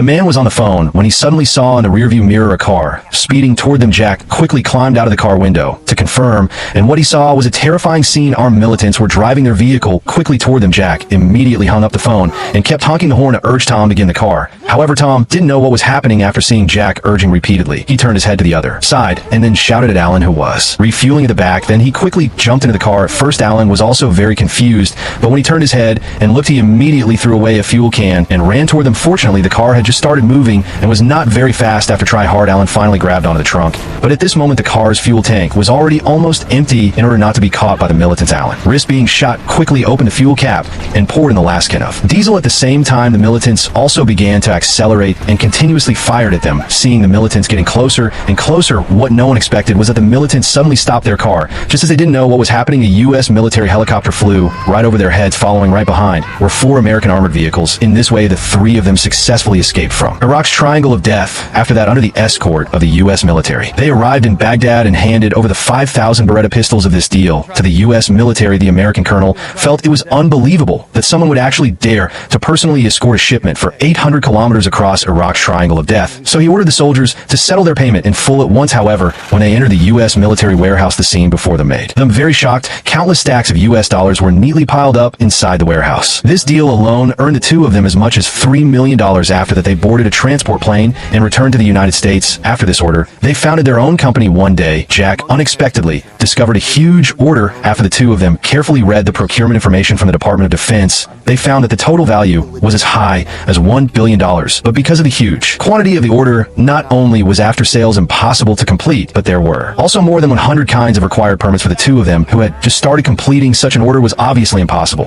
The man was on the phone when he suddenly saw in the rearview mirror a car. Speeding toward them, Jack quickly climbed out of the car window to confirm, and what he saw was a terrifying scene. Armed militants were driving their vehicle quickly toward them. Jack immediately hung up the phone and kept honking the horn to urge Tom to get in the car. However, Tom didn't know what was happening after seeing Jack urging repeatedly. He turned his head to the other side and then shouted at Alan, who was refueling at the back. Then he quickly jumped into the car. At first, Alan was also very confused, but when he turned his head and looked, he immediately threw away a fuel can and ran toward them. Fortunately, the car had just started moving and was not very fast. After trying hard, Alan finally grabbed onto the trunk, but at this moment the car's fuel tank was already almost empty. In order not to be caught by the militants, Alan risked being shot, quickly opened the fuel cap and poured in the last can of diesel. At the same time, the militants also began to accelerate and continuously fired at them. Seeing the militants getting closer and closer, what no one expected was that the militants suddenly stopped their car. Just as they didn't know what was happening, a U.S. military helicopter flew right over their heads. Following right behind were 4 American armored vehicles. In this way, the 3 of them successfully escaped from Iraq's Triangle of Death. After that, under the escort of the U.S. military, they arrived in Baghdad and handed over the 5,000 Beretta pistols of this deal to the U.S. military. The American colonel felt it was unbelievable that someone would actually dare to personally escort a shipment for 800 kilometers across Iraq's Triangle of Death. So he ordered the soldiers to settle their payment in full at once. However, when they entered the U.S. military warehouse, the scene before them made them very shocked. Countless stacks of U.S. dollars were neatly piled up inside the warehouse. This deal alone earned the 2 of them as much as $3 million. After that, they boarded a transport plane and returned to the United States. After this order, they founded their own company. One day, Jack unexpectedly discovered a huge order. After the 2 of them carefully read the procurement information from the Department of Defense, they found that the total value was as high as $1 billion. But because of the huge quantity of the order, not only was after sales impossible to complete, but there were also more than 100 kinds of required permits for the 2 of them, who had just started. Completing such an order was obviously impossible.